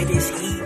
with his heat.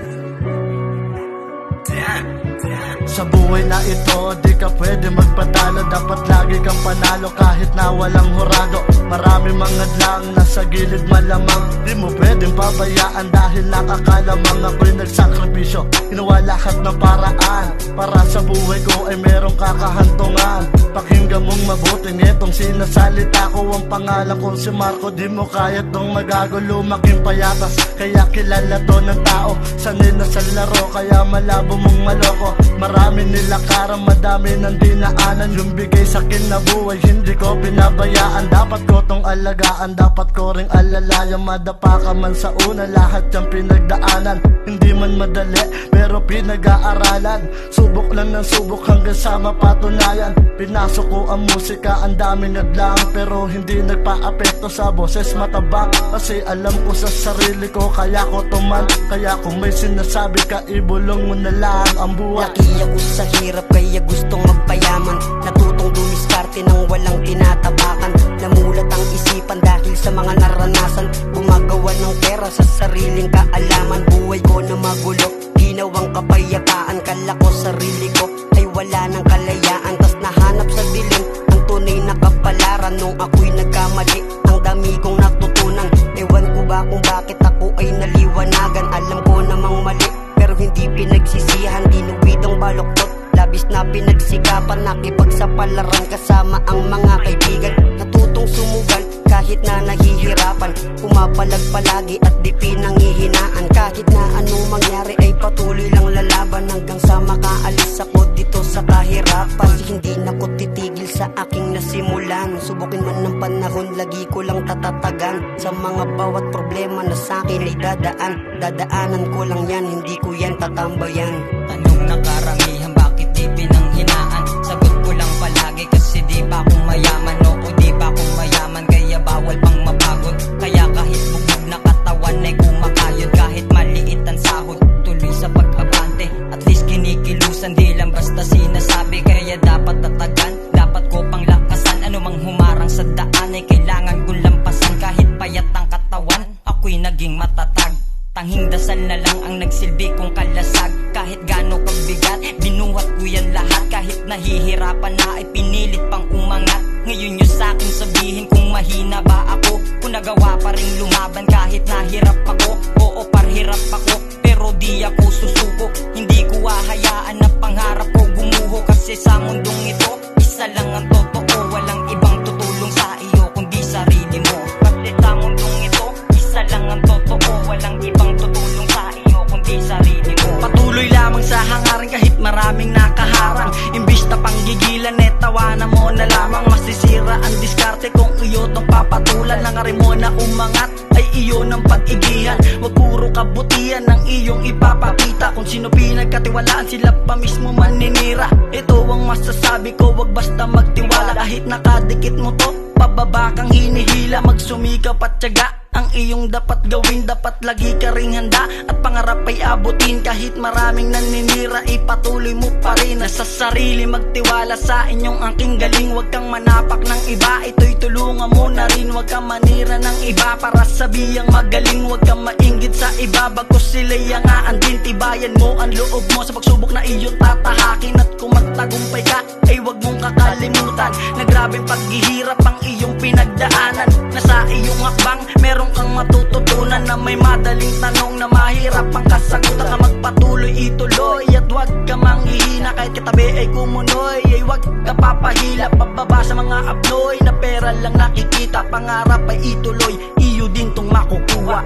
Sa buhay na ito, di ka pwede magpadalo. Dapat lagi kang panalo kahit na walang hurado. Marami mga lang nasa gilid malamang. Di mo pwedeng pabayaan dahil nakakalamang ako'y nagsakripisyo. Ginawa lahat ng paraan para sa buhay ko ay merong kakahantungan. Pakinggan mong mabuti nitong sinasalita ko. Ang pangalan kong si Marco, di mo kaya tong magagulo. Making payatas, kaya kilala to ng tao. Sanay na sa laro, kaya malabo mong maloko. Marami nilakaran, madami ng dinaanan. Yung bigay sa'kin na buhay, hindi ko pinabayaan. Dapat ko tong alagaan, dapat ko ring alalayan. Madapa ka man sa una, lahat yung pinagdaanan. Hindi man madali, pero pinag-aaralan. Subok lang ng subok hanggang sa mapatunayan. Pinasok ko ang musika, ang daming naglang, pero hindi nagpa-apekto sa boses matabang. Kasi alam ko sa sarili ko, kaya ko tuman. Kaya kung may sinasabi ka, ibulong mo na lang ang buhay. Laki ako sa hirap kaya gustong magpayaman. Natutong dumiskarte nang walang tinatapakan. Namulat ang isipan dahil sa mga naranasan. Gumagawa ng pera sa sariling kaalaman. Buhay ko na magulo, ginawang kapayapaan. Kala ko sarili ko ay wala ng kalayaan. Tas nahanap sa dilim ang tunay na kapalaran. Nung ako'y nagkamali, ang dami kong natutunan. Ewan ko ba kung bakit ako ay naliwanagan. Alam ko namang mali, pero hindi pinagsisihan. Dinuwid ang baloktot, labis na pinagsikapan. Nakipagsapalaran kasama ang mga kaibigan. Natutong sumugal kahit na nahihirapan. Pumapalag palagi at di pinanghihinaan. Kahit na anong mangyari ay patuloy lang lalaban. Hanggang sa makaalis ako dito sa kahirapan. Kasi hindi na ko titigil sa aking nasimulan. Subukin man ng panahon, lagi ko lang tatatagan. Sa mga bawat problema na sa'kin ay dadaan. Dadaanan ko lang yan, hindi ko yan tatambayan. Tanong ng karamihan, bakit di pinanghinaan? Sagot ko lang palagi, kasi di pa akong mayaman. Oo, di pa akong mayaman, kaya bawal pang mapagod. Kaya kahit bugbog na katawan ay kumakayod. Kahit maliit ang sahod, tuloy sa pag-abante. At least kinikilusan, di lang basta sinasabi. Kaya dapat tatagan, dapat ko pang lakasan. Ano mang humarang sa daan ay kailangan kong lampasan. Kahit payat ang katawan, ako'y naging matatag. Tanging dasal na lang ang nagsilbi kong kalasag. Kahit gaano kabigat, binuhat ko yan lahat. Kahit nahihirapan na ay pinilit pang umangat. Ngayon nyo sa'kin sabihin kung mahina ba ako. Kung nagawa pa rin lumaban kahit nahirap ako. Oo, parhirap ako, pero di ako susuko. Hindi ko hahayaan na pangarap ko gumuho. Kasi sa mundong ito, isa lang ang totoo. Walang ibang tutulong sa iyo kundi sarili mo. Kasi sa mundong ito, isa lang ang totoo. Walang ibang tutulong sa iyo kundi sarili mo. Patuloy lamang sa hangarin kahit maraming nakaharang. Imbis na panggigilan, tawanan mo na lamang. Masisira ang diskarte kung iyo tong papatulan. Langarin mo na umangat ay iyo ng pag-igihan. Huwag puro kabutihan ng iyong ipapakita. Kung sino pinagkatiwalaan, sila pa mismo maninira. Ito ang masasabi ko, wag basta magtiwala. Kahit nakadikit mo to, pababa kang hinihila. Magsumikap at tiyaga ang iyong dapat gawin. Dapat lagi ka ring handa at pangarap ay abutin. Kahit maraming naninira, ipatuloy mo pa rin. Nasa sarili magtiwala sa inyong angking galing. Huwag kang manapak ng iba, ito'y tulungan mo na rin. Huwag kang manira ng iba para sabihang magaling. Huwag kang mainggit sa iba bago sila'y yangaan din. Tibayan mo ang loob mo sa pagsubok na iyong tatahakin. At kung magtagumpay ka, ay huwag mong kakalimutan na grabeng paghihirap ang iyong pinagdaanan. Nasa iyong hakbang, meron kang matututunan na may madaling tanong na mahirap ang kasagutan. Ka magpatuloy ituloy at huwag ka manghihina. Kahit katabi ay kumunoy, ay huwag ka papahila. Pababa sa mga abnoy na pera lang nakikita. Pangarap ay ituloy, iyo din tong makukuha.